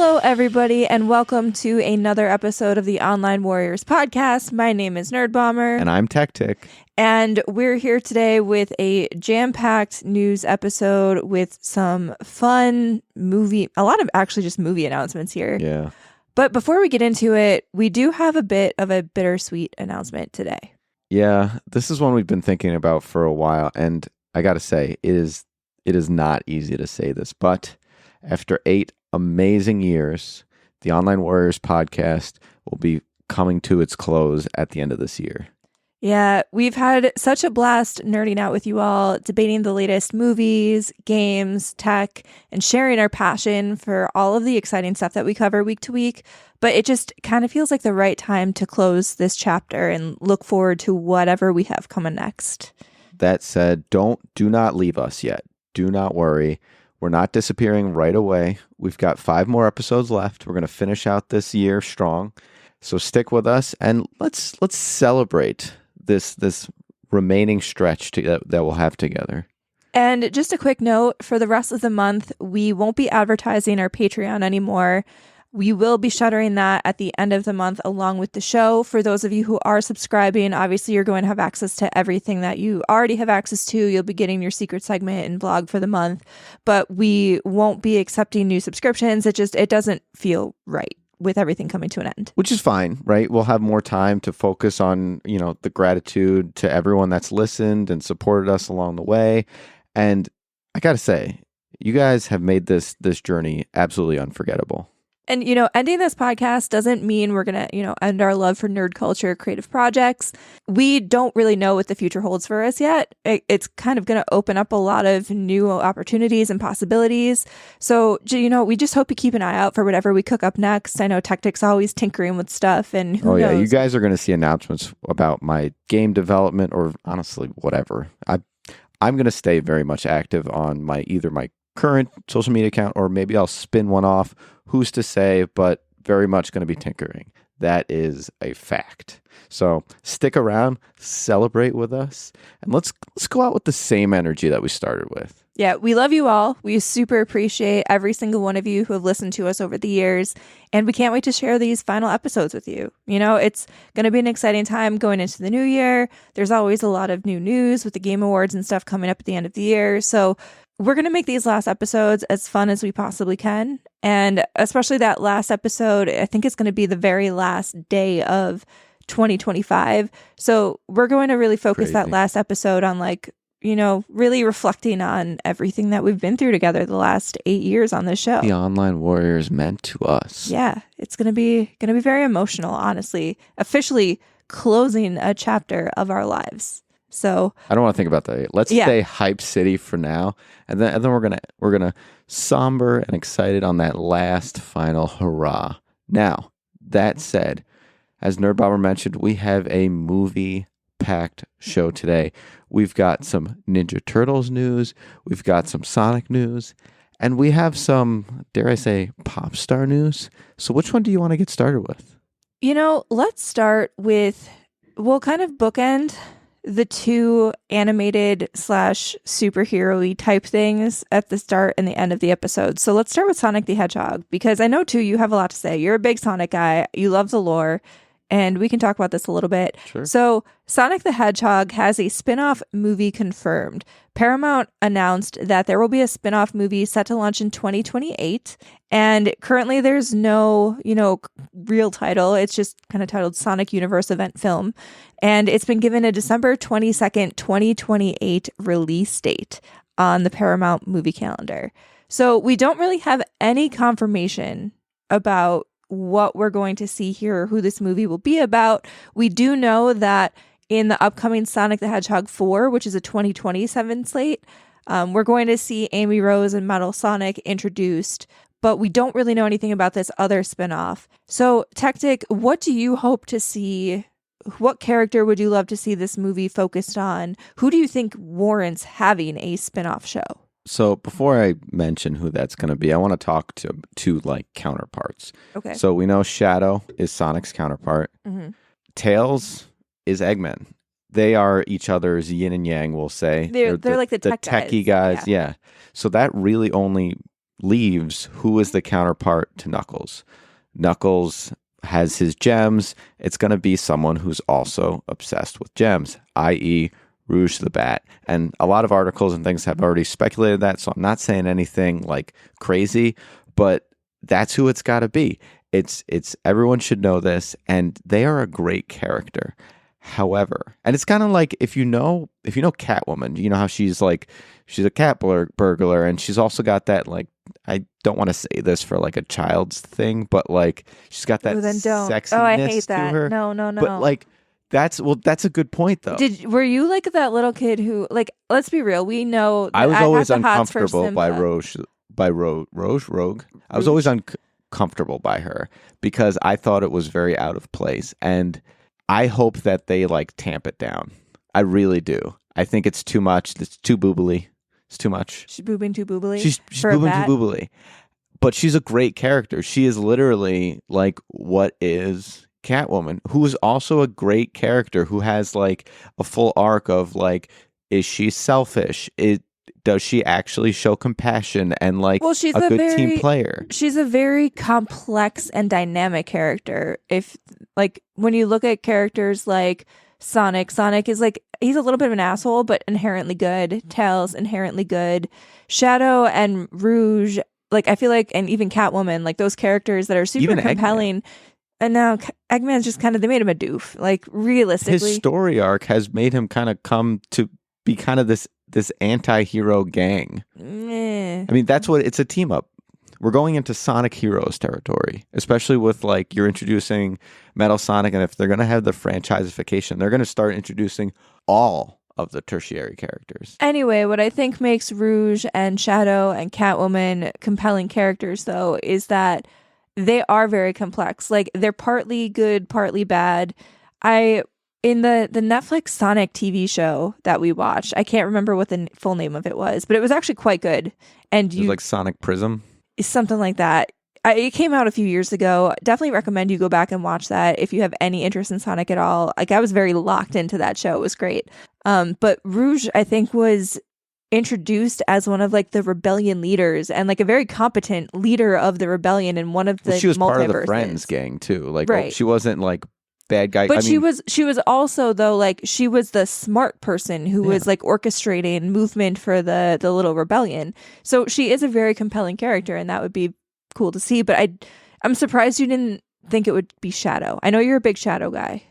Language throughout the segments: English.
Hello, everybody, and welcome to another episode of the Online Warriors podcast. My name is Nerdbomber. And I'm Techtic. And we're here today with a jam-packed news episode with some fun a lot of actually just movie announcements here. Yeah. But before we get into it, we do have a bit of a bittersweet announcement today. Yeah, this is one we've been thinking about for a while, and I gotta say, it is not easy to say this, but after 8 amazing years, the Online Warriors podcast will be coming to its close at the end of this year. Yeah, we've had such a blast nerding out with you all, debating the latest movies, games, tech, and sharing our passion for all of the exciting stuff that we cover week to week. But it just kind of feels like the right time to close this chapter and look forward to whatever we have coming next. That said, do not leave us yet. Do not worry. We're not disappearing right away. We've got 5 more episodes left. We're going to finish out this year strong. So stick with us and let's celebrate this remaining stretch that we'll have together. And just a quick note, for the rest of the month, we won't be advertising our Patreon anymore. We will be shuttering that at the end of the month along with the show. For those of you who are subscribing, obviously you're going to have access to everything that you already have access to. You'll be getting your secret segment and vlog for the month, but we won't be accepting new subscriptions. It doesn't feel right with everything coming to an end. Which is fine, right? We'll have more time to focus on, the gratitude to everyone that's listened and supported us along the way. And I got to say, you guys have made this journey absolutely unforgettable. And, ending this podcast doesn't mean we're going to, end our love for nerd culture, creative projects. We don't really know what the future holds for us yet. It's kind of going to open up a lot of new opportunities and possibilities. So, we just hope you keep an eye out for whatever we cook up next. I know Techtic's always tinkering with stuff. And who knows? You guys are going to see announcements about my game development or honestly, whatever. I'm going to stay very much active on either my current social media account or maybe I'll spin one off. Who's to say, but very much going to be tinkering. That is a fact. So stick around, celebrate with us, and let's go out with the same energy that we started with. Yeah, we love you all. We super appreciate every single one of you who have listened to us over the years, and we can't wait to share these final episodes with you. It's going to be an exciting time going into the new year. There's always a lot of new news with the Game Awards and stuff coming up at the end of the year. So we're going to make these last episodes as fun as we possibly can. And especially that last episode, I think it's going to be the very last day of 2025. So we're going to really focus that last episode on really reflecting on everything that we've been through together the last 8 years on this show. The Online Warriors meant to us. Yeah, it's going to be very emotional, honestly. Officially closing a chapter of our lives. So I don't want to think about that. Let's stay Hype City for now, and then we're gonna somber and excited on that last final hurrah. Now, that said, as Nerdbomber mentioned, we have a movie-packed show today. We've got some Ninja Turtles news, we've got some Sonic news, and we have some, dare I say, pop star news. So which one do you want to get started with? Let's start with, we'll kind of bookend the 2 animated / superhero-y type things at the start and the end of the episode. So let's start with Sonic the Hedgehog, because I know, too, you have a lot to say. You're a big Sonic guy. You love the lore, and we can talk about this a little bit. Sure. So Sonic the Hedgehog has a spin-off movie confirmed. Paramount announced that there will be a spin-off movie set to launch in 2028, and currently there's no, real title. It's just kind of titled Sonic Universe Event Film, and it's been given a December 22nd, 2028 release date on the Paramount movie calendar. So we don't really have any confirmation about what we're going to see here or who this movie will be about. We do know that in the upcoming Sonic the Hedgehog 4, which is a 2027 slate, we're going to see Amy Rose and Metal Sonic introduced, but we don't really know anything about this other spinoff. So, Techtic, what do you hope to see? What character would you love to see this movie focused on? Who do you think warrants having a spinoff show? So before I mention who that's going to be, I want to talk to two counterparts. Okay. So we know Shadow is Sonic's counterpart. Mm-hmm. Tails is Eggman. They are each other's yin and yang, we'll say. They're like the tech techie guys. Yeah. So that really only leaves, who is the counterpart to Knuckles? Knuckles has his gems. It's going to be someone who's also obsessed with gems, i.e., Rouge the Bat. And a lot of articles and things have already speculated that, so I'm not saying anything like crazy, but that's who it's got to be. It's everyone should know this, and they are a great character. However, and it's kind of like if you know Catwoman, you know how she's a cat burglar, and she's also got that, like, I don't want to say this for like a child's thing, but like she's got that sexiness I hate that. to her. No. But like that's a good point though. Were you like that little kid who, like, let's be real, we know that I was always uncomfortable by Rogue. I was always uncomfortable by her because I thought it was very out of place, and I hope that they like tamp it down. I really do. I think it's too much. It's too boobily. It's too much. She's boobing too boobily. She's boobing too boobily. But she's a great character. She is literally like what is Catwoman, who is also a great character, who has like a full arc of like, is she selfish? Does she actually show compassion and like she's a good team player? She's a very complex and dynamic character. If like when you look at characters like Sonic is like, he's a little bit of an asshole, but inherently good. Tails, inherently good. Shadow and Rouge, like I feel like, and even Catwoman, like those characters that are super even compelling. Eggman. And now Eggman's just kind of, they made him a doof. Like realistically, his story arc has made him kind of come to be kind of this anti-hero gang. I mean, that's what it's a team up. We're going into Sonic Heroes territory, especially with like you're introducing Metal Sonic, and if they're going to have the franchisification, they're going to start introducing all of the tertiary characters. Anyway, what I think makes Rouge and Shadow and Catwoman compelling characters, though, is that they are very complex. Like they're partly good, partly bad. In the Netflix Sonic TV show that we watched, I can't remember what the full name of it was, but it was actually quite good. And it was like Sonic Prism? Something like that. It came out a few years ago. Definitely recommend you go back and watch that if you have any interest in Sonic at all. Like I was very locked into that show. It was great. But Rouge, I think, was introduced as one of like the rebellion leaders and like a very competent leader of the rebellion in one of the she was part of the multiverses. Friends gang too. Like right. She wasn't like bad guy. But she was also, though, like she was the smart person who was like orchestrating movement for the little rebellion. So she is a very compelling character, and that would be cool to see. But I'm surprised you didn't think it would be Shadow. I know you're a big Shadow guy.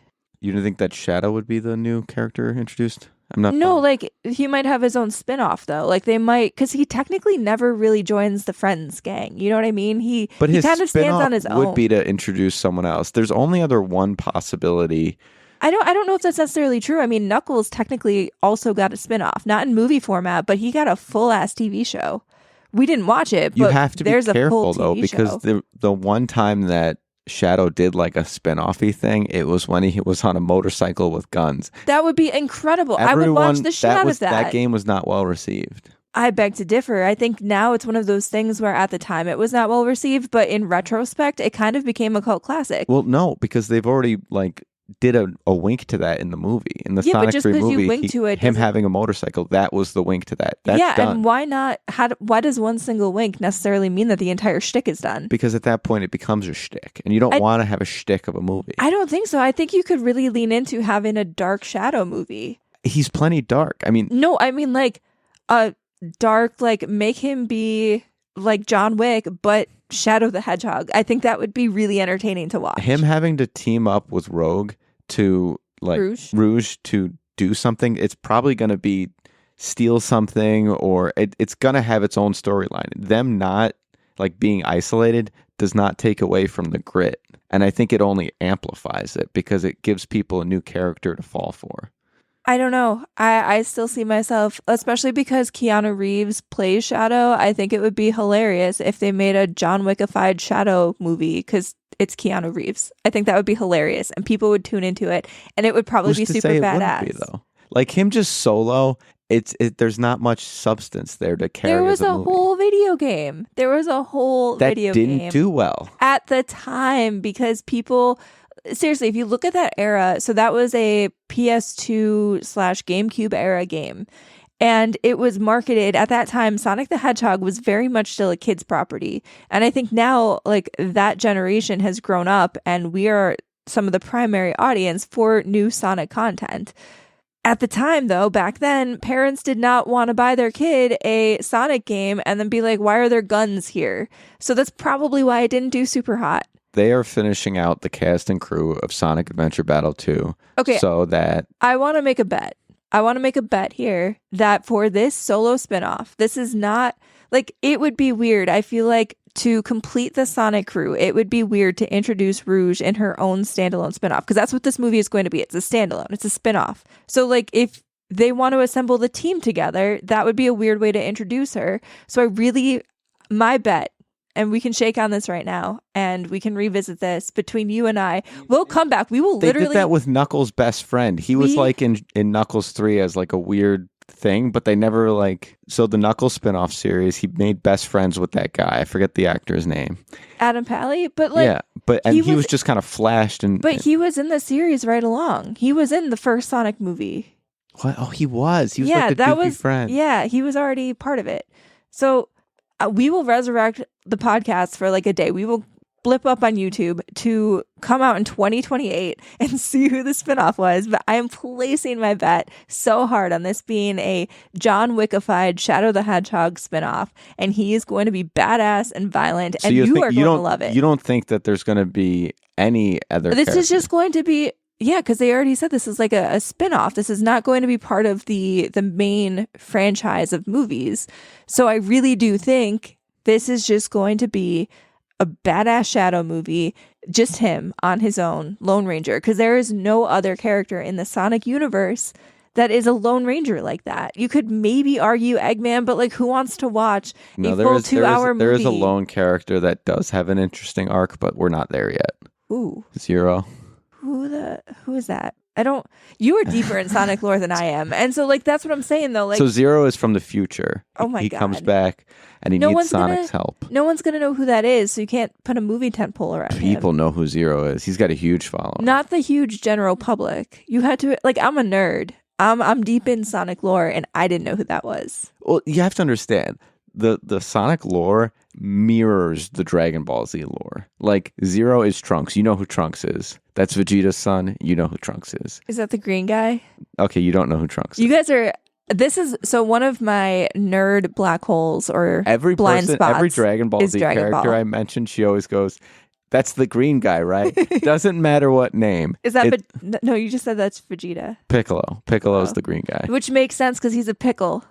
You didn't think that Shadow would be the new character introduced? I'm not. No, like he might have his own spin-off though. Like they might, because he technically never really joins the Friends gang. You know what I mean? He kind of stands on his own. Would be to introduce someone else. There's only one possibility. I don't know if that's necessarily true. I mean, Knuckles technically also got a spin-off, not in movie format, but he got a full-ass TV show. We didn't watch it, but you have to be careful though, because the one time that Shadow did like a spin-offy thing, it was when he was on a motorcycle with guns. That would be incredible. I would watch the shit out of that. That game was not well received. I beg to differ. I think now it's one of those things where at the time it was not well received, but in retrospect, it kind of became a cult classic. Well, no, because they've already like did a wink to that in the movie. In the Sonic 3 movie, him having a motorcycle, that was the wink to that. That's done. And why not? Why does one single wink necessarily mean that the entire shtick is done? Because at that point it becomes a shtick, and you don't want to have a shtick of a movie. I don't think so. I think you could really lean into having a dark Shadow movie. He's plenty dark. I mean, no, I mean like a dark, like make him be like John Wick, but Shadow the Hedgehog. I think that would be really entertaining to watch. Him having to team up with Rogue to like Rouge to do something, it's probably going to be steal something, or it's going to have its own storyline. Them not like being isolated does not take away from the grit. And I think it only amplifies it because it gives people a new character to fall for. I don't know. I still see myself, especially because Keanu Reeves plays Shadow. I think it would be hilarious if they made a John Wickified Shadow movie because it's Keanu Reeves. I think that would be hilarious, and people would tune into it, and it would probably be super badass. Be, though? Like him just solo, there's not much substance there to carry. There was a whole video game. There was a whole video game that didn't do well at the time because people. Seriously, if you look at that era, so that was a PS2/GameCube era game. And it was marketed at that time. Sonic the Hedgehog was very much still a kid's property. And I think now, like, that generation has grown up and we are some of the primary audience for new Sonic content. At the time, though, back then, parents did not want to buy their kid a Sonic game and then be like, why are there guns here? So that's probably why it didn't do super hot. They are finishing out the cast and crew of Sonic Adventure Battle 2. Okay. So that... I want to make a bet. I want to make a bet here that for this solo spinoff, this is not... Like, it would be weird. I feel like to complete the Sonic crew, it would be weird to introduce Rouge in her own standalone spinoff, because that's what this movie is going to be. It's a standalone. It's a spinoff. So, like, if they want to assemble the team together, that would be a weird way to introduce her. So my bet, and we can shake on this right now, and we can revisit this between you and I. We'll come back. We will literally... They did that with Knuckles' best friend. He was like in Knuckles 3 as like a weird thing, but they never like... So the Knuckles spinoff series, he made best friends with that guy. I forget the actor's name. Adam Pally? But like... Yeah, but and he was just kind of flashed. But he was in the series right along. He was in the first Sonic movie. What? Oh, he was. He was like the goofy friend. Yeah, he was already part of it. So we will resurrect the podcast for like a day. We will blip up on YouTube to come out in 2028 and see who the spinoff was. But I am placing my bet so hard on this being a John Wickified Shadow the Hedgehog spinoff. And he is going to be badass and violent. So and you are going to love it. You don't think that there's going to be any other This is just going to be... Yeah, because they already said this is like a spinoff. This is not going to be part of the main franchise of movies. So I really do think this is just going to be a badass Shadow movie, just him on his own, Lone Ranger, because there is no other character in the Sonic universe that is a Lone Ranger like that. You could maybe argue Eggman, but like, who wants to watch a full 2-hour movie? There is a lone character that does have an interesting arc, but we're not there yet. Ooh. Zero. Who is that? You are deeper in Sonic lore than I am. And so like, that's what I'm saying though. Like, so Zero is from the future. Oh my God. He comes back and he needs Sonic's help. No one's going to know who that is. So you can't put a movie tent pole around People him. know who Zero is. He's got a huge following. Not the huge general public. You had to, like, I'm a nerd. I'm deep in Sonic lore and I didn't know who that was. Well, you have to understand the Sonic lore mirrors the Dragon Ball Z lore. Like, Zero is Trunks. You know who Trunks is. That's Vegeta's son. You know who Trunks is. Is that the green guy? Okay, you don't know who Trunks is. You guys are... This is... So one of my nerd black holes or blind spots every Dragon Ball Z character I mentioned, she always goes, that's the green guy, right? Doesn't matter what name. Is that... No, you just said that's Vegeta. Piccolo. Piccolo's the green guy. Which makes sense because he's a pickle.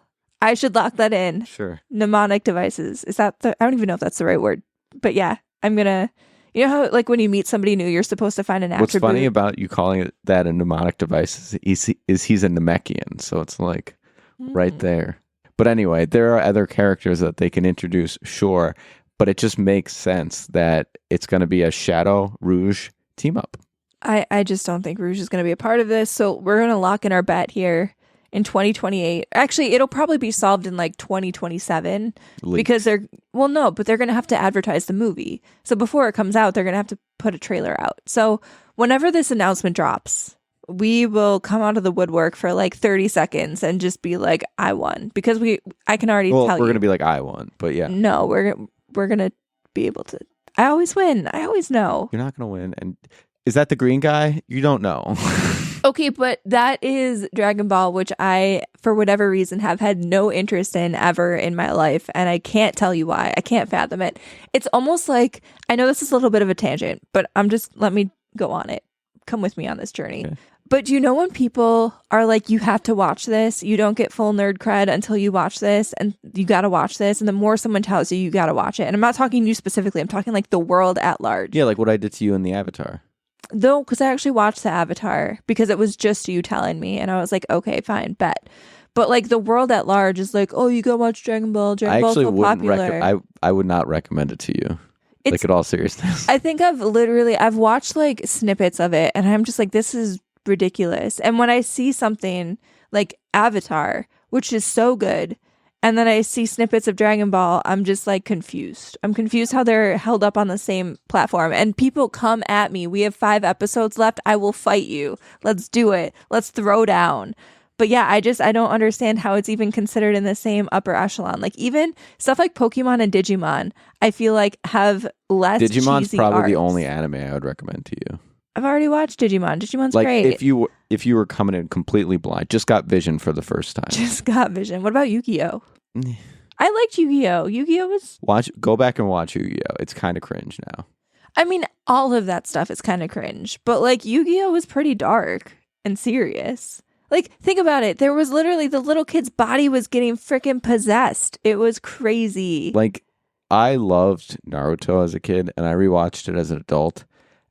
I should lock that in. Sure. Mnemonic devices. Is that I don't even know if that's the right word. But yeah, I'm going to... You know how, like, when you meet somebody new, you're supposed to find an attribute? What's funny about you calling it that a mnemonic device is he's a Namekian, so it's like right there. But anyway, there are other characters that they can introduce, sure, but it just makes sense that it's going to be a Shadow Rouge team up. I just don't think Rouge is going to be a part of this, so we're going to lock in our bet here in 2028. Actually, it'll probably be solved in like 2027 because they're going to have to advertise the movie. So before it comes out, they're going to have to put a trailer out. So whenever this announcement drops, we will come out of the woodwork for like 30 seconds and just be like, I won, because I can already tell you. We're going to be like, I won, but yeah. No, we're going to be able to. I always win. I always know. You're not going to win. And is that the green guy? You don't know. Okay, but that is Dragon Ball, which I, for whatever reason, have had no interest in ever in my life. And I can't tell you why. I can't fathom it. It's almost like, I know this is a little bit of a tangent, but let me go on it. Come with me on this journey. Okay. But you know when people are like, you have to watch this, you don't get full nerd cred until you watch this, and you got to watch this. And the more someone tells you, you got to watch it. And I'm not talking you specifically. I'm talking like the world at large. Yeah, like what I did to you in the Avatar. Though, because I actually watched the Avatar because it was just you telling me, and I was like, okay, fine, bet. But like the world at large is like, oh, you go watch Dragon Ball. Dragon Ball's so popular. I would not recommend it to you. Like, in all seriousness. I think I've watched like snippets of it, and I'm just like, this is ridiculous. And when I see something like Avatar, which is so good, and then I see snippets of Dragon Ball, I'm just like confused. I'm confused how they're held up on the same platform. And people come at me. We have 5 episodes left. I will fight you. Let's do it. Let's throw down. But yeah, I don't understand how it's even considered in the same upper echelon. Like even stuff like Pokemon and Digimon, I feel like have less Digimon's cheesy probably arcs. the only anime I would recommend to you. I've already watched Digimon. Digimon's like, great. if you were coming in completely blind, just got Vision for the first time. Just got Vision. What about Yu-Gi-Oh? I liked Yu-Gi-Oh. Yu-Gi-Oh was... Go back and watch Yu-Gi-Oh. It's kind of cringe now. I mean, all of that stuff is kind of cringe. But like Yu-Gi-Oh was pretty dark and serious. Like, think about it. There was literally the little kid's body was getting freaking possessed. It was crazy. Like, I loved Naruto as a kid, and I rewatched it as an adult,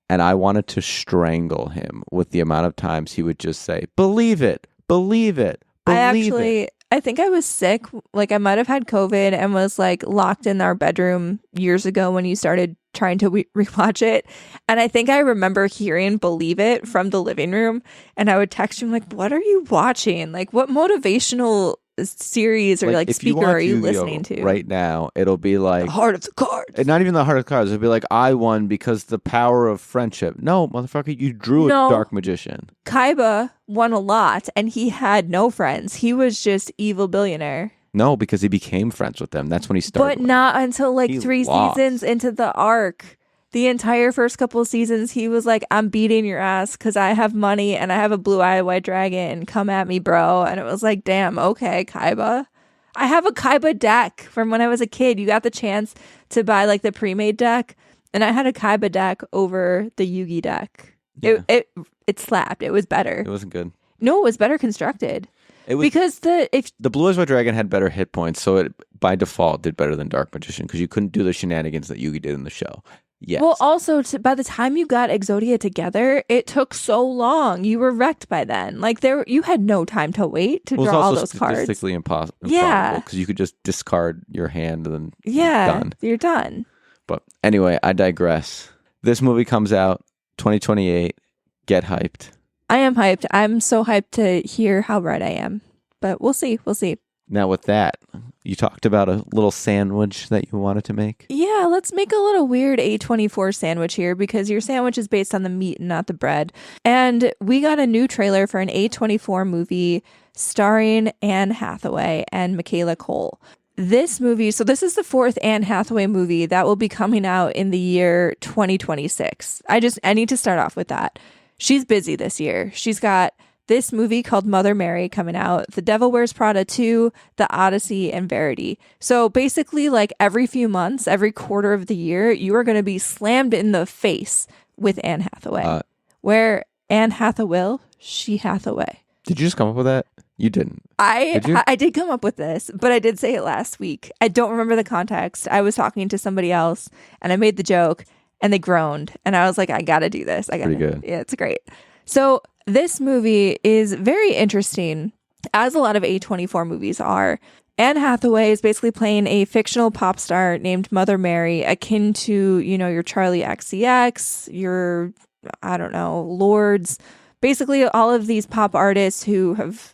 and I wanted to strangle him with the amount of times he would just say, "Believe it, believe it, believe it." I think I was sick. Like, I might have had COVID and was like locked in our bedroom years ago when you started trying to rewatch it. And I think I remember hearing "Believe It" from the living room. And I would text you like, what are you watching? Like, what motivational series or like speaker are you listening to? Right now, it'll be like the Heart of the Cards. Not even the Heart of the Cards. It'll be like, I won because the power of friendship. No, motherfucker, you drew a dark magician. Kaiba won a lot and he had no friends. He was just evil billionaire. No, because he became friends with them. That's when he started. But not until like 3 seasons into the arc. The entire first couple of seasons, he was like, I'm beating your ass because I have money and I have a blue-eyed white dragon. Come at me, bro. And it was like, damn, okay, Kaiba. I have a Kaiba deck from when I was a kid. You got the chance to buy like the pre-made deck. And I had a Kaiba deck over the Yugi deck. Yeah. It slapped. It was better. It wasn't good. No, it was better constructed. It was because the Blue-Eyes White Dragon had better hit points, so it by default did better than Dark Magician because you couldn't do the shenanigans that Yugi did in the show. Yes. Well, also, by the time you got Exodia together, it took so long. You were wrecked by then. Like, you had no time to wait to draw all those cards. It's statistically impossible. Yeah. Because you could just discard your hand and then you're done. But anyway, I digress. This movie comes out 2028. Get hyped. I am hyped. I'm so hyped to hear how right I am. But we'll see. We'll see. Now with that, you talked about a little sandwich that you wanted to make. Yeah, let's make a little weird A24 sandwich here because your sandwich is based on the meat and not the bread. And we got a new trailer for an A24 movie starring Anne Hathaway and Michaela Cole. This movie, so this is the 4th Anne Hathaway movie that will be coming out in the year 2026. I need to start off with that. She's busy this year. She's got this movie called Mother Mary coming out, The Devil Wears Prada 2, The Odyssey, and Verity. So basically, like every few months, every quarter of the year, you are going to be slammed in the face with Anne Hathaway. Where Anne Hathaway, she Hathaway. Did you just come up with that? You didn't. I did come up with this, but I did say it last week. I don't remember the context. I was talking to somebody else, and I made the joke, and they groaned. And I was like, I got to do this. Pretty good. Yeah, it's great. So this movie is very interesting, as a lot of A24 movies are. Anne Hathaway is basically playing a fictional pop star named Mother Mary, akin to, your Charlie XCX, your, I don't know, Lords. Basically, all of these pop artists who have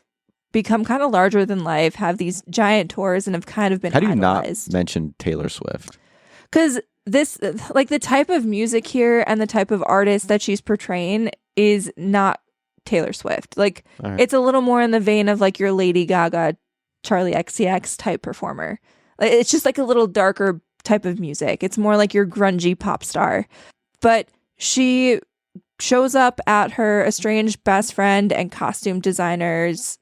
become kind of larger than life, have these giant tours and have kind of been idolized. How do you not mention Taylor Swift? Because this, like the type of music here and the type of artist that she's portraying is not Taylor Swift. Like, It's a little more in the vein of like your Lady Gaga, Charlie XCX type performer. Like, it's just like a little darker type of music. It's more like your grungy pop star. But she shows up at her estranged best friend and costume designer's,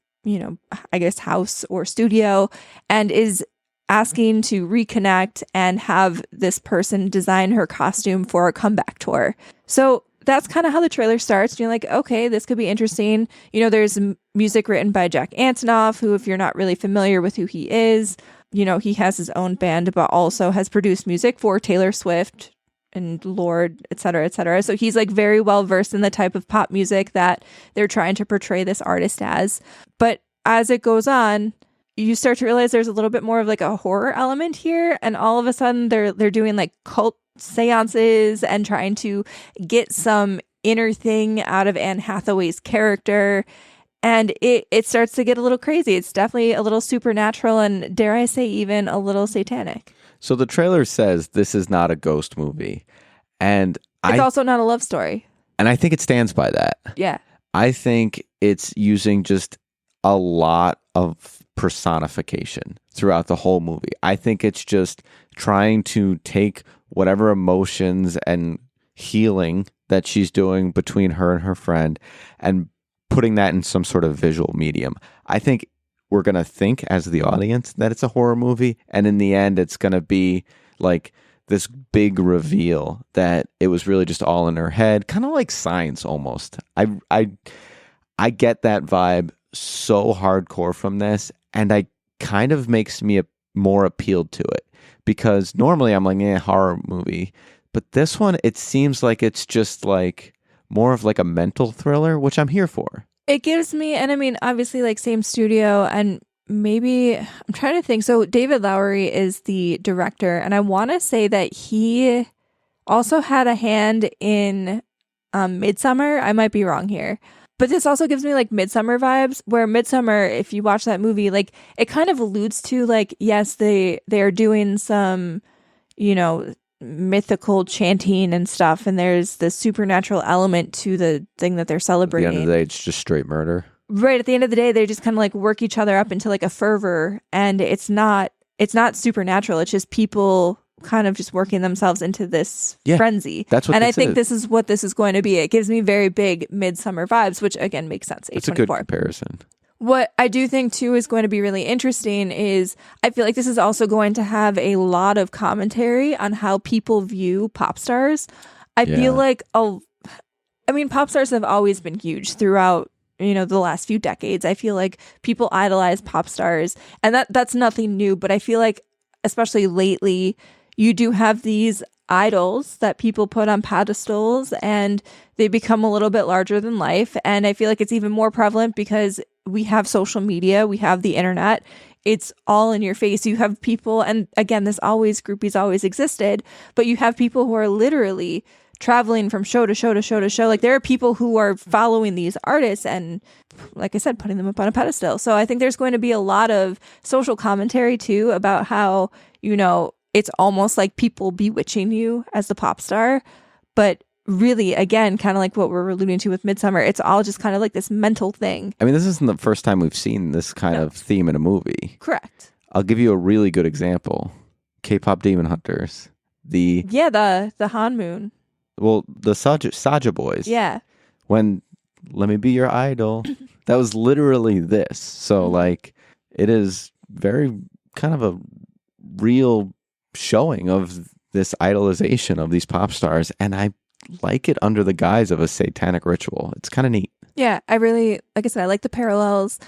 I guess house or studio, and is asking to reconnect and have this person design her costume for a comeback tour. So that's kind of how the trailer starts. You're like, okay, this could be interesting. There's music written by Jack Antonoff, who, if you're not really familiar with who he is, he has his own band, but also has produced music for Taylor Swift and Lorde, et cetera, et cetera. So he's like very well versed in the type of pop music that they're trying to portray this artist as. But as it goes on, you start to realize there's a little bit more of like a horror element here. And all of a sudden they're doing like cult seances and trying to get some inner thing out of Anne Hathaway's character. And it starts to get a little crazy. It's definitely a little supernatural and, dare I say, even a little satanic. So the trailer says this is not a ghost movie. And it's also not a love story. And I think it stands by that. Yeah. I think it's using just a lot of personification throughout the whole movie. I think it's just trying to take whatever emotions and healing that she's doing between her and her friend and putting that in some sort of visual medium. I think we're going to think as the audience that it's a horror movie, and in the end it's going to be like this big reveal that it was really just all in her head, kind of like Science almost. I get that vibe so hardcore from this, and I kind of makes me more appealed to it, because normally I'm like, horror movie, but this one, it seems like it's just like more of like a mental thriller, which I'm here for. It gives me, and I mean, obviously, like same studio, and maybe I'm trying to think. So David Lowery is the director, and I want to say that he also had a hand in Midsummer. I might be wrong here, but this also gives me like Midsummer vibes, where Midsummer, if you watch that movie, like it kind of alludes to like, yes, they are doing some, you know, mythical chanting and stuff, and there's the supernatural element to the thing that they're celebrating. At the end of the day, it's just straight murder. Right, at the end of the day, they just kind of like work each other up into like a fervor, and it's not supernatural. It's just people kind of just working themselves into this frenzy. That's what. And I think this is what this is going to be. It gives me very big Midsummer vibes, which again makes sense. It's a good comparison. What I do think too is going to be really interesting is I feel like this is also going to have a lot of commentary on how people view pop stars. I feel like pop stars have always been huge throughout, you know, the last few decades. I feel like people idolize pop stars, and that's nothing new, but I feel like especially lately you do have these idols that people put on pedestals and they become a little bit larger than life. And I feel like it's even more prevalent because we have social media, we have the internet. It's all in your face. You have people, and again, groupies always existed, but you have people who are literally traveling from show to show to show to show. Like there are people who are following these artists and, like I said, putting them up on a pedestal. So I think there's going to be a lot of social commentary too about how, you know, it's almost like people bewitching you as the pop star, but really, again, kind of like what we're alluding to with Midsummer, it's all just kind of like this mental thing. I mean, this isn't the first time we've seen this kind of theme in a movie. Correct. I'll give you a really good example. K-pop Demon Hunters. The Han Moon. Well, the Saja Boys. Yeah. When Let Me Be Your Idol. That was literally this. So, like, it is very kind of a real showing of this idolization of these pop stars. And I like it under the guise of a satanic ritual. It's kind of neat. Yeah, I really, like I said, I like the parallels,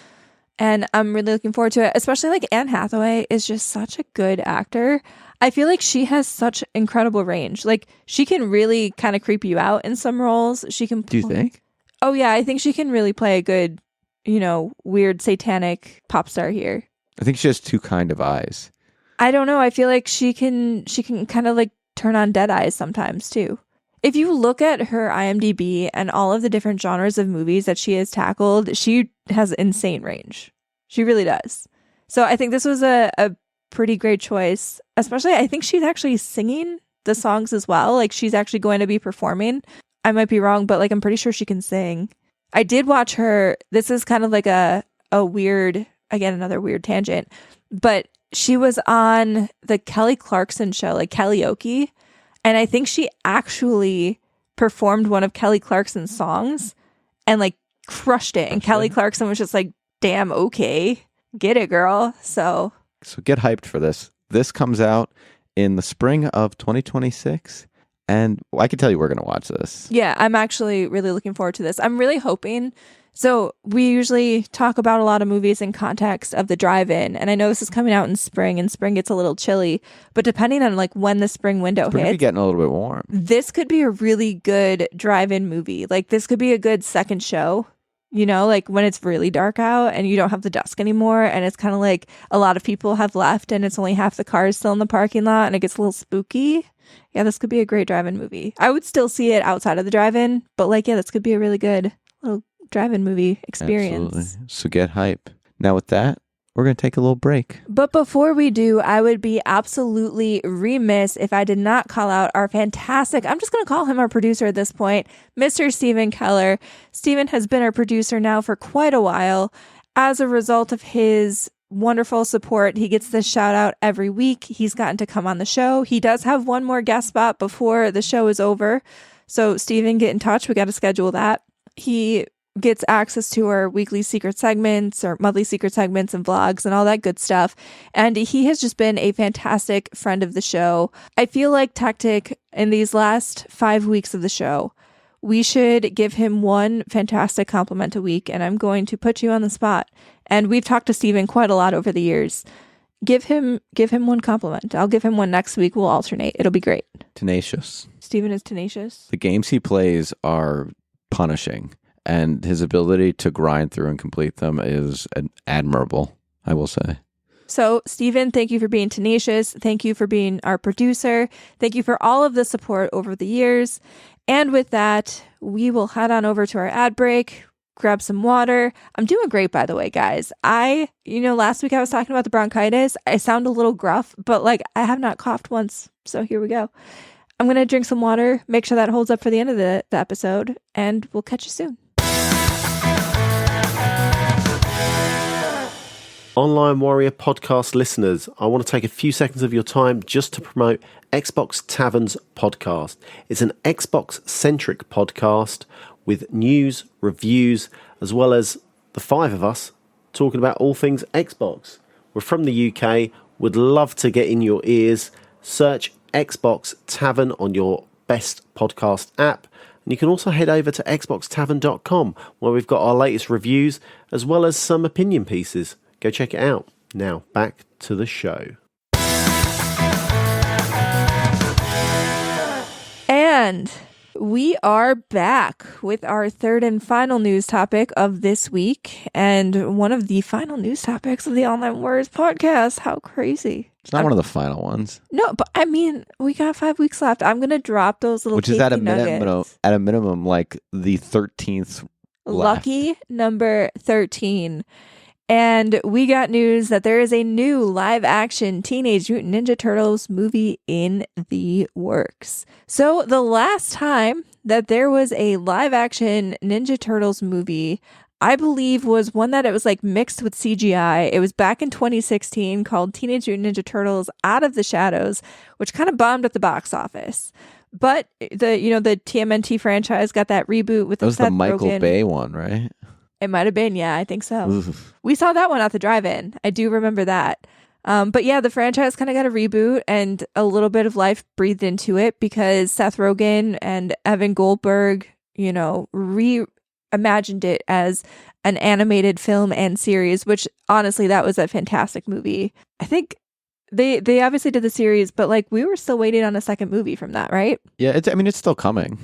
and I'm really looking forward to it. Especially like Anne Hathaway is just such a good actor. I feel like she has such incredible range. Like she can really kind of creep you out in some roles. She can. Do you think? Oh yeah, I think she can really play a good, you know, weird satanic pop star here. I think she has two kind of eyes. I don't know. I feel like she can kind of like turn on dead eyes sometimes too. If you look at her IMDb and all of the different genres of movies that she has tackled, she has insane range. She really does. So I think this was a pretty great choice. Especially, I think she's actually singing the songs as well. Like she's actually going to be performing. I might be wrong, but like I'm pretty sure she can sing. I did watch her. This is kind of like a weird, again, another weird tangent, but she was on the Kelly Clarkson show, like Karaoke. And I think she actually performed one of Kelly Clarkson's songs and like crushed it. And Kelly Clarkson was just like, damn, okay, get it, girl. So get hyped for this. This comes out in the spring of 2026. And I can tell you we're going to watch this. Yeah, I'm actually really looking forward to this. I'm really hoping. So we usually talk about a lot of movies in context of the drive-in, and I know this is coming out in spring, and spring gets a little chilly, but depending on like when the spring window hits, we're gonna be getting a little bit warm. This could be a really good drive-in movie. Like this could be a good second show, you know, like when it's really dark out and you don't have the dusk anymore, and it's kind of like a lot of people have left and it's only half the cars still in the parking lot and it gets a little spooky. Yeah, this could be a great drive-in movie. I would still see it outside of the drive-in, but like, yeah, this could be a really good little drive-in movie experience. Absolutely. So get hype. Now with that, we're going to take a little break. But before we do, I would be absolutely remiss if I did not call out our fantastic, I'm just going to call him our producer at this point, Mr. Steven Keller. Steven has been our producer now for quite a while. as a result of his wonderful support, he gets this shout out every week. He's gotten to come on the show. He does have one more guest spot before the show is over. So Steven, get in touch. We got to schedule that. He gets access to our weekly secret segments or monthly secret segments and vlogs and all that good stuff. And he has just been a fantastic friend of the show. I feel like Techtic, in these last 5 weeks of the show, we should give him one fantastic compliment a week. And I'm going to put you on the spot. And we've talked to Steven quite a lot over the years. Give him one compliment. I'll give him one next week. We'll alternate. It'll be great. Tenacious. Steven is tenacious. The games he plays are punishing, and his ability to grind through and complete them is admirable, I will say. So, Steven, thank you for being tenacious. Thank you for being our producer. Thank you for all of the support over the years. And with that, we will head on over to our ad break, grab some water. I'm doing great, by the way, guys. Last week I was talking about the bronchitis. I sound a little gruff, but I have not coughed once. So here we go. I'm going to drink some water, make sure that holds up for the end of the episode, and we'll catch you soon. Online Warrior podcast listeners, I want to take a few seconds of your time just to promote Xbox Tavern's podcast. It's an Xbox-centric podcast with news, reviews, as well as the five of us talking about all things Xbox. We're from the UK, would love to get in your ears. Search Xbox Tavern on your best podcast app. And you can also head over to xboxtavern.com where we've got our latest reviews as well as some opinion pieces. Go check it out. Now, back to the show. And we are back with our third and final news topic of this week, and one of the final news topics of the Online Warriors podcast. How crazy. It's not one of the final ones. No, but I mean, we got 5 weeks left. I'm going to drop those little Which is at a minimum, like the 13th lucky left. number 13. And we got news that there is a new live-action Teenage Mutant Ninja Turtles movie in the works. So the last time that there was a live-action Ninja Turtles movie, I believe, was one that it was mixed with CGI. It was back in 2016 called Teenage Mutant Ninja Turtles Out of the Shadows, which kind of bombed at the box office. But the TMNT franchise got that reboot with that was Seth the Michael Rogen. Bay one, right? It might have been, yeah, I think so. Oof. We saw that one at the drive-in. I do remember that. But yeah, the franchise kind of got a reboot and a little bit of life breathed into it because Seth Rogen and Evan Goldberg, reimagined it as an animated film and series, which honestly, that was a fantastic movie. I think they obviously did the series, but we were still waiting on a second movie from that, right? Yeah, it's still coming.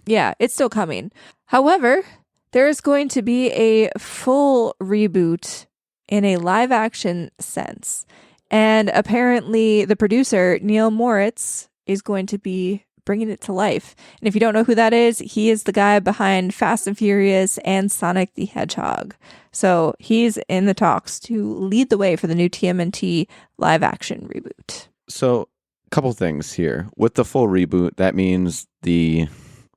Yeah, it's still coming. However, there is going to be a full reboot in a live action sense. And apparently the producer, Neil Moritz, is going to be bringing it to life. And if you don't know who that is, he is the guy behind Fast and Furious and Sonic the Hedgehog. So he's in the talks to lead the way for the new TMNT live action reboot. So a couple things here. With the full reboot, that means the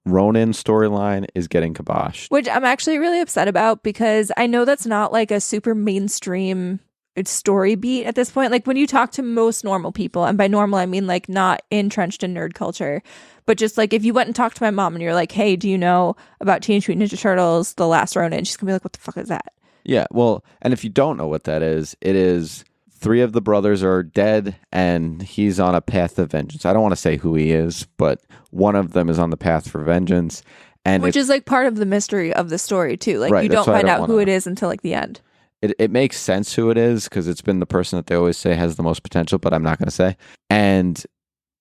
Ronin storyline is getting kiboshed. Which I'm actually really upset about because I know that's not a super mainstream story beat at this point. When you talk to most normal people, and by normal I mean not entrenched in nerd culture, but just if you went and talked to my mom and you're like, hey, do you know about Teenage Mutant Ninja Turtles, The Last Ronin? She's gonna be like, what the fuck is that? Yeah, well, and if you don't know what that is, it is 3 of the brothers are dead and he's on a path to vengeance. I don't want to say who he is, but one of them is on the path for vengeance. And which is part of the mystery of the story too. Right, you don't find out who it is until the end. It makes sense who it is because it's been the person that they always say has the most potential, but I'm not going to say. And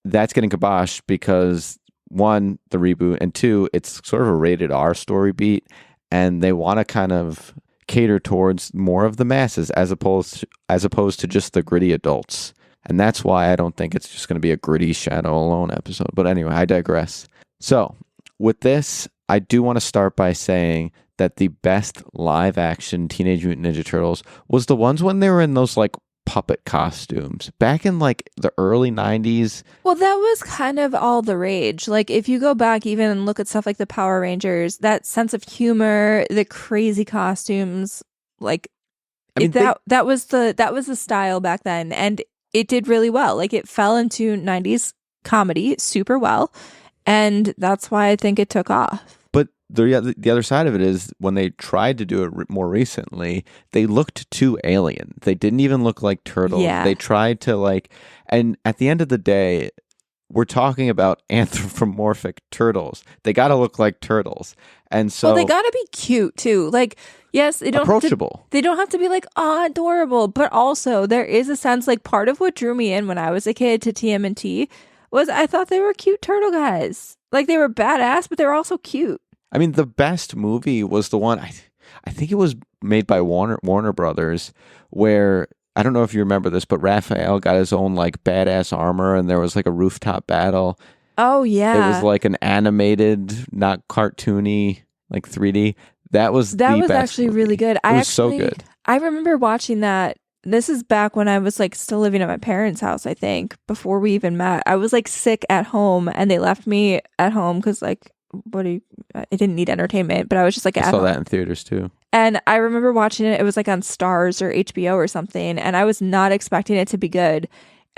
that's getting kiboshed because 1, the reboot, and 2, it's sort of a rated R story beat, and they want to kind of cater towards more of the masses as opposed to just the gritty adults. And that's why I don't think it's just going to be a gritty Shadow Alone episode. But anyway, I digress. So with this, I do want to start by saying that the best live action Teenage Mutant Ninja Turtles was the ones when they were in those puppet costumes back in the early 90s. Well, that was kind of all the rage. If you go back even and look at stuff like the Power Rangers, that sense of humor, the crazy costumes, I mean, that was the style back then, and it did really well. Like, it fell into 90s comedy super well, and that's why I think it took off. But the other side of it is when they tried to do it more recently, they looked too alien. They didn't even look like turtles. Yeah. They tried to and at the end of the day, we're talking about anthropomorphic turtles. They got to look like turtles. And so they got to be cute too. Like, yes, they don't approachable. They don't have to be like, oh, adorable, but also there is a sense, like, part of what drew me in when I was a kid to TMNT was I thought they were cute turtle guys. Like, they were badass, but they were also cute. I mean, the best movie was the one, I think it was made by Warner Brothers, where, I don't know if you remember this, but Raphael got his own like badass armor and there was like a rooftop battle. Oh, yeah. It was like an animated, not cartoony, like 3D. That was actually movie. Really good. It was so good. I remember watching that. This is back when I was like still living at my parents' house, I think, before we even met. I was like sick at home and they left me at home because like, I didn't need entertainment, but I was just like, I saw that in theaters too. And I remember watching it. It was like on Stars or HBO or something. And I was not expecting it to be good.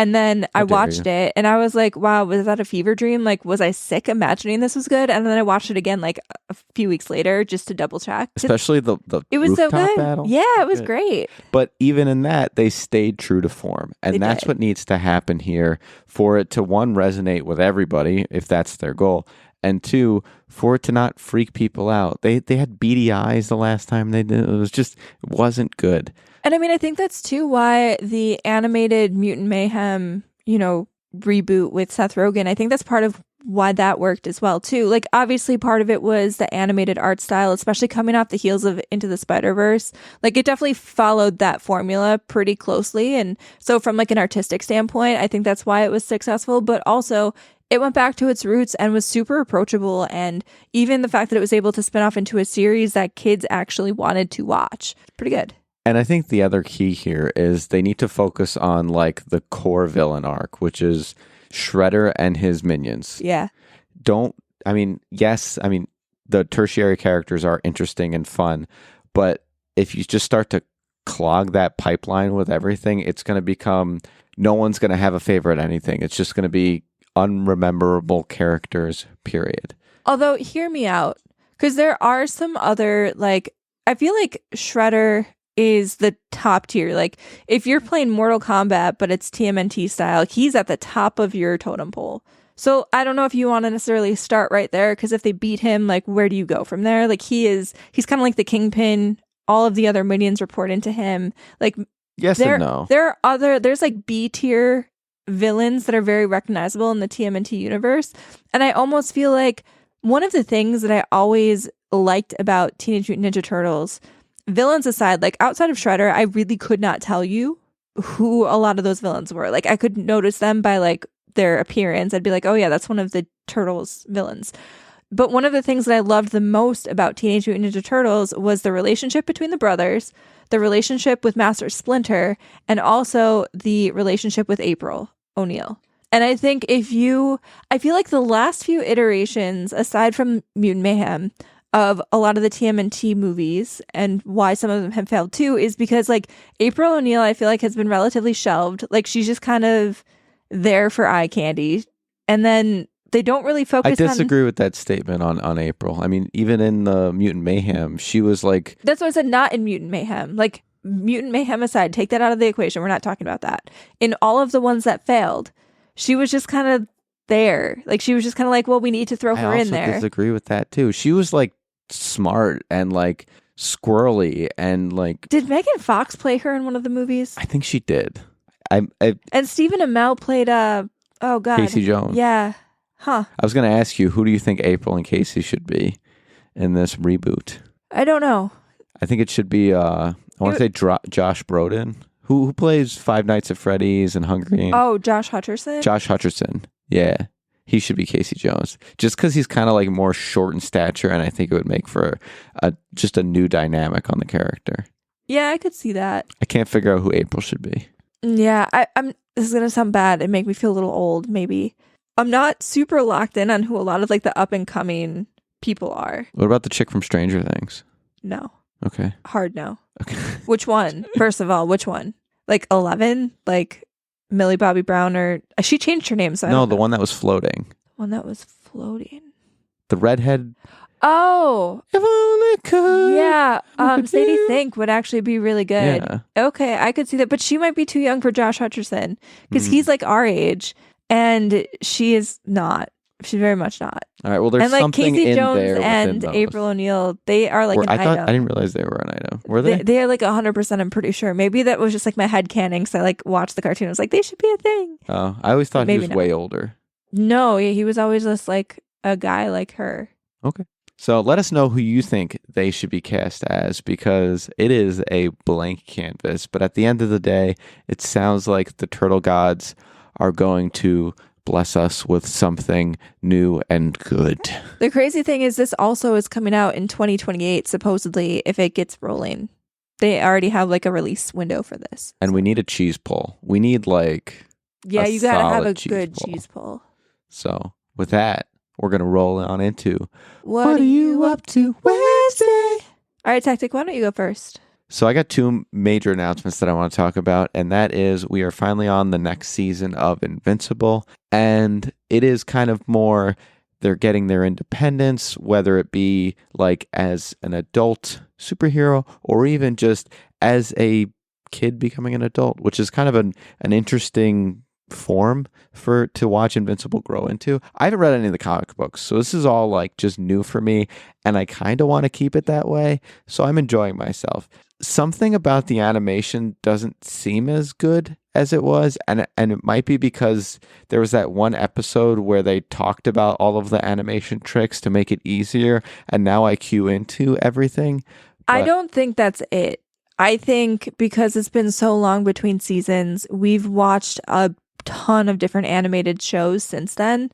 And then I watched it and I was like, wow, was that a fever dream? Like, was I sick imagining this was good? And then I watched it again like a few weeks later just to double check. Especially the it was rooftop so good. battle. Yeah, it was great. But even in that, they stayed true to form. And that's what needs to happen here for it to, one, resonate with everybody, if that's their goal. And two, for it to not freak people out. They had beady eyes the last time they did. It wasn't good. And I mean, I think that's too why the animated Mutant Mayhem, reboot with Seth Rogen, I think that's part of why that worked as well too. Like, obviously part of it was the animated art style, especially coming off the heels of Into the Spider-Verse. Like, it definitely followed that formula pretty closely. And so from like an artistic standpoint, I think that's why it was successful. But also, it went back to its roots and was super approachable. And even the fact that it was able to spin off into a series that kids actually wanted to watch. Pretty good. And I think the other key here is they need to focus on like the core villain arc, which is Shredder and his minions. Yeah. The tertiary characters are interesting and fun, but if you just start to clog that pipeline with everything, it's going to become, no one's going to have a favorite anything. It's just going to be unrememberable characters, period. Although, hear me out, because there are some other, like, I feel like Shredder is the top tier. Like, if you're playing Mortal Kombat, but it's TMNT style, he's at the top of your totem pole. So I don't know if you want to necessarily start right there, because if they beat him, like, where do you go from there? Like, he's kind of like the Kingpin. All of the other minions report into him. Like, yes and no. There's like B tier villains that are very recognizable in the TMNT universe. And I almost feel like one of the things that I always liked about Teenage Mutant Ninja Turtles, villains aside, like outside of Shredder, I really could not tell you who a lot of those villains were. Like, I could notice them by like their appearance. I'd be like, oh yeah, that's one of the Turtles villains. But one of the things that I loved the most about Teenage Mutant Ninja Turtles was the relationship between the brothers, the relationship with Master Splinter, and also the relationship with April O'Neil. And I think I feel like the last few iterations, aside from Mutant Mayhem, of a lot of the TMNT movies, and why some of them have failed too, is because like April O'Neil, I feel like, has been relatively shelved. Like, she's just kind of there for eye candy. And then they don't really focus on... I disagree with that statement on April. I mean, even in the Mutant Mayhem, she was like... That's what I said, not in Mutant Mayhem. Like, Mutant Mayhem aside, take that out of the equation. We're not talking about that. In all of the ones that failed, she was just kind of there. Like, she was just kind of like, well, we need to throw her in there. I also disagree with that too. She was like smart and like squirrely and like... Did Megan Fox play her in one of the movies? I think she did. And Stephen Amell played Casey Jones. Yeah. Huh. I was going to ask you, who do you think April and Casey should be in this reboot? I don't know. I think it should be I want to say Josh Brolin, who plays Five Nights at Freddy's and Hunger Games. Oh, Josh Hutcherson? Josh Hutcherson. Yeah. He should be Casey Jones. Just because he's kind of like more short in stature, and I think it would make for just a new dynamic on the character. Yeah, I could see that. I can't figure out who April should be. Yeah, I'm. This is gonna sound bad and make me feel a little old, maybe. I'm not super locked in on who a lot of like the up and coming people are. What about the chick from Stranger Things? No. Okay. Hard no. Okay. Which one? First of all, which one? Like 11? Like Millie Bobby Brown, or she changed her name, so I No, don't the know. one that was floating. One that was floating. The redhead. Oh, If only could. yeah. could Sadie do. Sink would actually be really good. Yeah. Okay, I could see that, but she might be too young for Josh Hutcherson because he's like our age, and she is not. She's very much not. All right. Well, there's And like something Casey in Jones there and within those. April O'Neil, they are like an I thought item. I didn't realize they were an item. Were they? They are like 100%. I'm pretty sure. Maybe that was just like my head canning. So I like watched the cartoon. I was like, they should be a thing. Oh, I always thought he Maybe was not. way older. No, he was always just like a guy like her. Okay. So let us know who you think they should be cast as, because it is a blank canvas. But at the end of the day, it sounds like the Turtle Gods are going to bless us with something new and good. The crazy thing is this also is coming out in 2028, supposedly, if it gets rolling. They already have like a release window for this. And we need a cheese pull. We need like Yeah, a you gotta have solid a cheese good pull. cheese pull. So with that, we're going to roll on into What are you up to Wednesday? All right, Techtic, why don't you go first? So I got two major announcements that I want to talk about, and that is we are finally on the next season of Invincible, and it is kind of more they're getting their independence, whether it be like as an adult superhero or even just as a kid becoming an adult, which is kind of an interesting form to watch Invincible grow into. I haven't read any of the comic books, so this is all like just new for me, and I kind of want to keep it that way, so I'm enjoying myself. Something about the animation doesn't seem as good as it was, and it might be because there was that one episode where they talked about all of the animation tricks to make it easier, and now I cue into everything. I don't think that's it. I think because it's been so long between seasons, we've watched a ton of different animated shows since then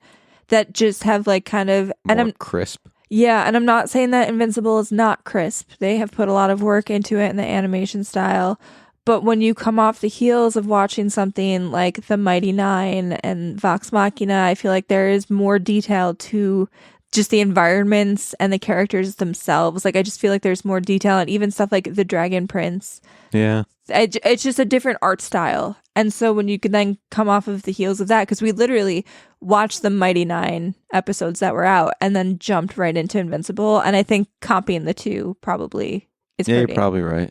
that just have like kind of More crisp. Yeah, and I'm not saying that Invincible is not crisp. They have put a lot of work into it in the animation style. But when you come off the heels of watching something like The Mighty Nine and Vox Machina, I feel like there is more detail to just the environments and the characters themselves. Like, I just feel like there's more detail, and even stuff like The Dragon Prince. Yeah. It's just a different art style. And so when you can then come off of the heels of that, because we literally watched the Mighty Nine episodes that were out and then jumped right into Invincible. And I think copying the two probably is Yeah, pretty. you're probably right.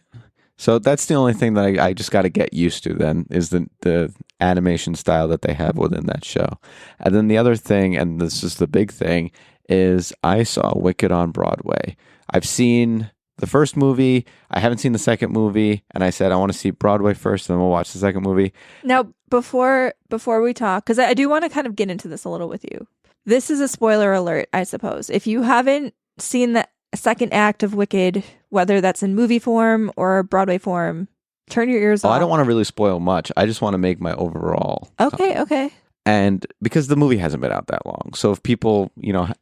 So that's the only thing that I just got to get used to then is the animation style that they have within that show. And then the other thing, and this is the big thing, is I saw Wicked on Broadway. I've seen the first movie. I haven't seen the second movie, and I said I want to see Broadway first, and then we'll watch the second movie. Now, before we talk, because I do want to kind of get into this a little with you. This is a spoiler alert, I suppose. If you haven't seen the second act of Wicked, whether that's in movie form or Broadway form, turn your ears off. I don't want to really spoil much. I just want to make my overall. Okay. And because the movie hasn't been out that long. So if people,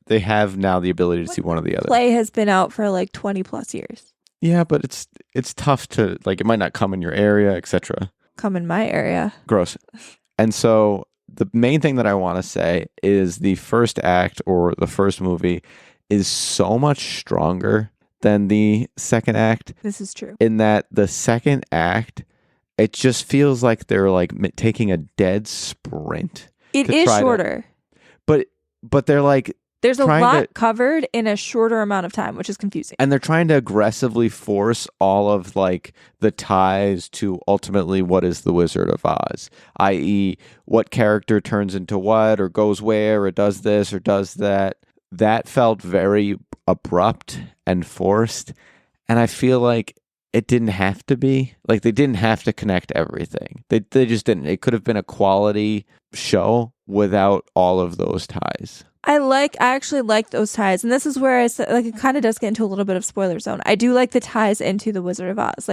they have now the ability to see one or the other. Play has been out for like 20 plus years. Yeah, but it's tough to, like, it might not come in your area, etc. Come in my area. Gross. And so the main thing that I want to say is the first act or the first movie is so much stronger than the second act. This is true. In that the second act, it just feels like they're like taking a dead sprint. It is shorter. But they're like, there's a lot covered in a shorter amount of time, which is confusing. And they're trying to aggressively force all of like the ties to ultimately what is the Wizard of Oz, i.e. what character turns into what or goes where or does this or does that. That felt very abrupt and forced. And I feel like it didn't have to be. Like, they didn't have to connect everything. They just didn't. It could have been a quality show without all of those ties. I actually like those ties. And this is where I said, like, it kind of does get into a little bit of spoiler zone. I do like the ties into the Wizard of Oz.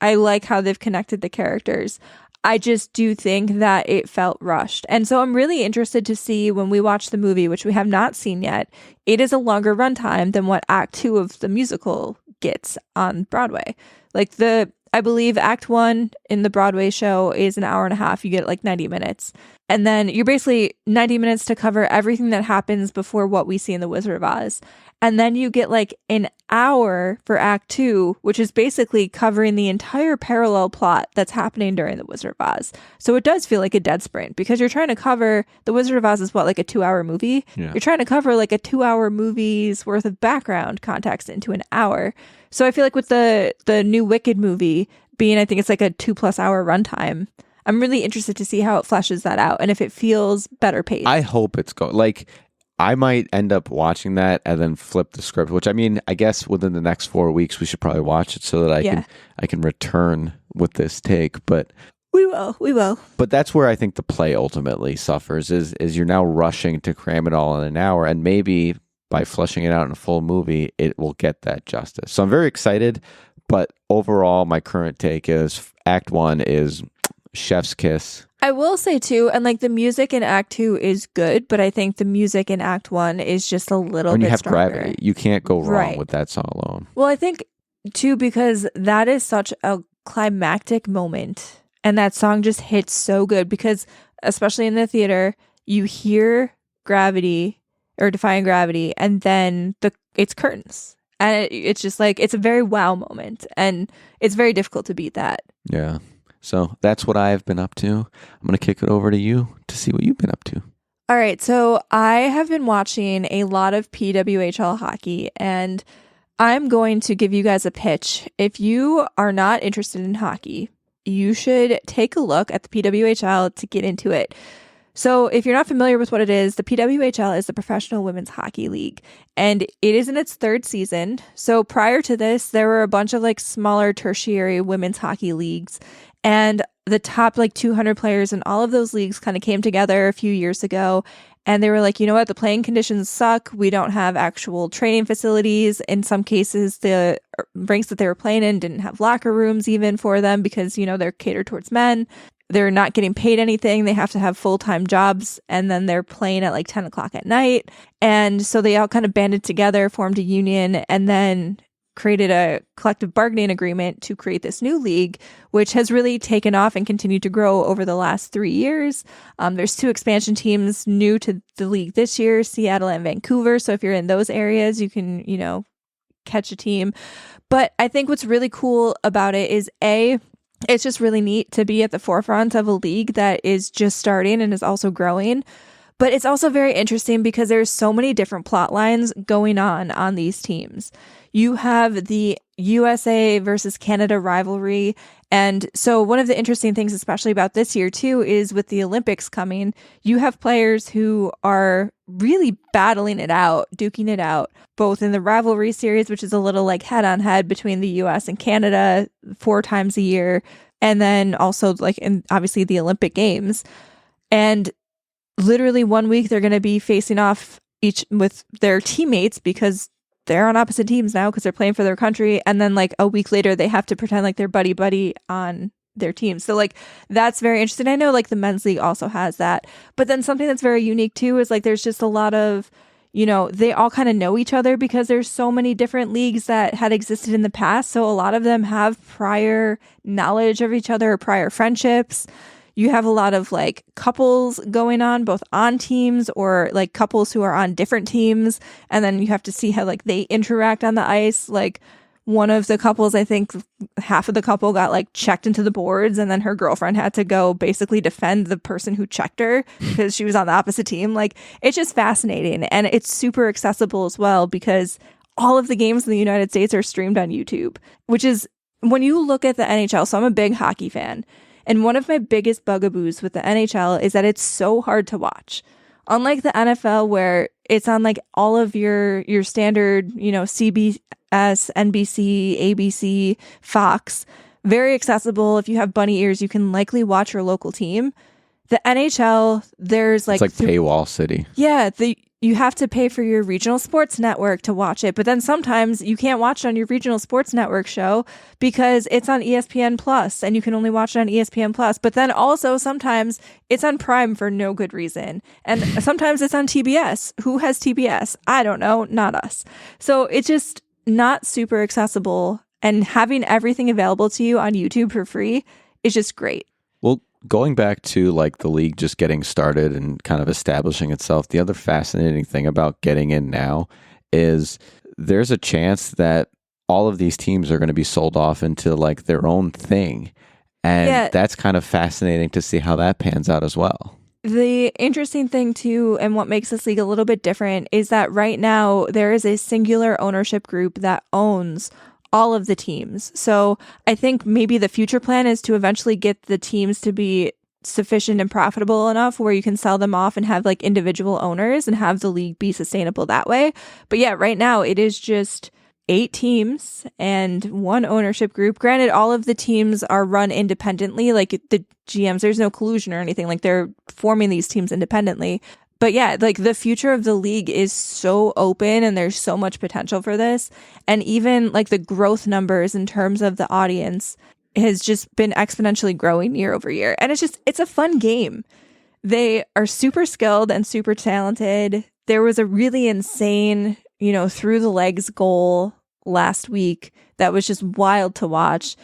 I like how they've connected the characters. I just do think that it felt rushed. And so I'm really interested to see when we watch the movie, which we have not seen yet. It is a longer runtime than what Act 2 of the musical gets on Broadway. I believe Act 1 in the Broadway show is an hour and a half. You get like 90 minutes. And then you're basically 90 minutes to cover everything that happens before what we see in The Wizard of Oz. And then you get like an hour for Act 2, which is basically covering the entire parallel plot that's happening during The Wizard of Oz. So it does feel like a dead sprint because you're trying to cover The Wizard of Oz is what, like a 2-hour movie? Yeah. You're trying to cover like a 2-hour movie's worth of background context into an hour. So I feel like with the new Wicked movie being, I think it's like a 2+ hour runtime, I'm really interested to see how it fleshes that out and if it feels better paced. I hope it's like I might end up watching that and then flip the script, which I mean, I guess within the next 4 weeks we should probably watch it so that I can return with this take. But we will. But that's where I think the play ultimately suffers is you're now rushing to cram it all in an hour, and maybe by fleshing it out in a full movie, it will get that justice. So I'm very excited, but overall, my current take is Act 1 is chef's kiss. I will say too, and like the music in Act 2 is good, but I think the music in Act 1 is just a little when bit you have stronger. Gravity, you can't go wrong with that song alone. Well, I think too, because that is such a climactic moment, and that song just hits so good because, especially in the theater, you hear Gravity or Defying Gravity, and then it's curtains, and it's just like it's a very wow moment, and it's very difficult to beat that. Yeah. So that's what I've been up to. I'm going to kick it over to you to see what you've been up to. All right. So I have been watching a lot of PWHL hockey, and I'm going to give you guys a pitch. If you are not interested in hockey, you should take a look at the PWHL to get into it. So if you're not familiar with what it is, the PWHL is the Professional Women's Hockey League, and it is in its 3rd season. So prior to this, there were a bunch of like smaller tertiary women's hockey leagues, and the top like 200 players in all of those leagues kind of came together a few years ago, and they were like, you know what, the playing conditions suck. We don't have actual training facilities. In some cases, the rinks that they were playing in didn't have locker rooms even for them because, you know, they're catered towards men. They're not getting paid anything. They have to have full-time jobs, and then they're playing at like 10 o'clock at night. And so they all kind of banded together, formed a union, and then created a collective bargaining agreement to create this new league, which has really taken off and continued to grow over the last 3 years. There's 2 expansion teams new to the league this year, Seattle and Vancouver. So if you're in those areas, you can, you know, catch a team. But I think what's really cool about it is it's just really neat to be at the forefront of a league that is just starting and is also growing. But it's also very interesting because there's so many different plot lines going on these teams. You have the USA versus Canada rivalry. And so one of the interesting things, especially about this year too, is with the Olympics coming, you have players who are really battling it out, duking it out, both in the rivalry series, which is a little like head on head between the US and Canada 4 times a year. And then also like in obviously the Olympic Games. And literally 1 week they're going to be facing off each with their teammates because they're on opposite teams now because they're playing for their country. And then like a week later, they have to pretend like they're buddy on their team. So like that's very interesting. I know like the men's league also has that. But then something that's very unique too is like there's just a lot of, you know, they all kind of know each other because there's so many different leagues that had existed in the past. So a lot of them have prior knowledge of each other, prior friendships. You have a lot of like couples going on, both on teams or like couples who are on different teams. And then you have to see how like they interact on the ice. Like one of the couples, I think half of the couple got like checked into the boards, and then her girlfriend had to go basically defend the person who checked her because she was on the opposite team. Like it's just fascinating. And it's super accessible as well because all of the games in the United States are streamed on YouTube, which is when you look at the NHL. So I'm a big hockey fan. And one of my biggest bugaboos with the NHL is that it's so hard to watch. Unlike the NFL, where it's on like all of your standard, you know, CBS, NBC, ABC, Fox, very accessible. If you have bunny ears, you can likely watch your local team. The NHL, there's like... It's like paywall city. Yeah, you have to pay for your regional sports network to watch it. But then sometimes you can't watch it on your regional sports network show because it's on ESPN Plus and you can only watch it on ESPN Plus. But then also sometimes it's on Prime for no good reason. And sometimes it's on TBS. Who has TBS? I don't know. Not us. So it's just not super accessible. And having everything available to you on YouTube for free is just great. Well, going back to like the league just getting started and kind of establishing itself, the other fascinating thing about getting in now is there's a chance that all of these teams are going to be sold off into like their own thing. And that's kind of fascinating to see how that pans out as well. The interesting thing too, and what makes this league a little bit different, is that right now there is a singular ownership group that owns all of the teams. So I think maybe the future plan is to eventually get the teams to be sufficient and profitable enough where you can sell them off and have like individual owners and have the league be sustainable that way. But yeah, right now it is just 8 teams and 1 ownership group. Granted, all of the teams are run independently, like the GMs, there's no collusion or anything, like they're forming these teams independently. But yeah, like the future of the league is so open and there's so much potential for this. And even like the growth numbers in terms of the audience has just been exponentially growing year over year. And it's a fun game. They are super skilled and super talented. There was a really insane, through the legs goal last week that was just wild to watch.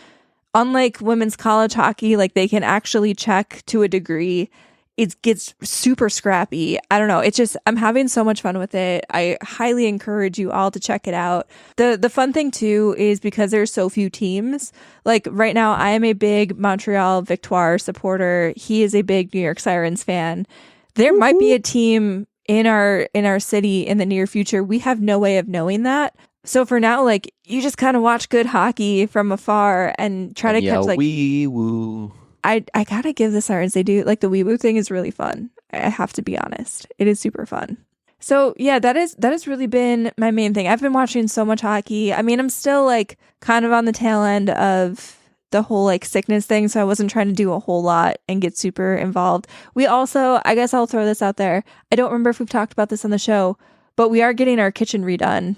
Unlike women's college hockey, like they can actually check to a degree. It gets super scrappy. I don't know. I'm having so much fun with it. I highly encourage you all to check it out. The fun thing too is because there's so few teams. Like right now, I am a big Montreal Victoire supporter. He is a big New York Sirens fan. There might be a team in our city in the near future. We have no way of knowing that. So for now, like you just kind of watch good hockey from afar and try to catch like wee woo. I gotta give the Sirens, they do like the wee woo thing is really fun. I have to be honest. It is super fun. So yeah, that has really been my main thing. I've been watching so much hockey. I mean, I'm still like kind of on the tail end of the whole like sickness thing, so I wasn't trying to do a whole lot and get super involved. We also, I guess I'll throw this out there. I don't remember if we've talked about this on the show, but we are getting our kitchen redone.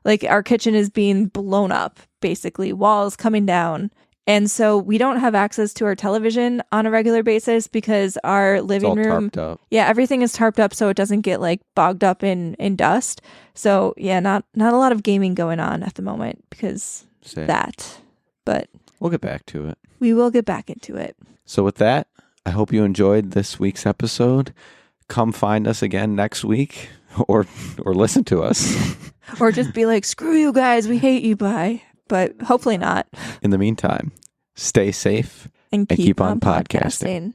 Like our kitchen is being blown up, basically, walls coming down. And so we don't have access to our television on a regular basis because our living room, tarped up. Yeah, everything is tarped up so it doesn't get like bogged up in dust. So yeah, not a lot of gaming going on at the moment because that. But we'll get back to it. We will get back into it. So with that, I hope you enjoyed this week's episode. Come find us again next week or listen to us. Or just be like, screw you guys, we hate you, bye. But hopefully not. In the meantime, stay safe and keep on podcasting.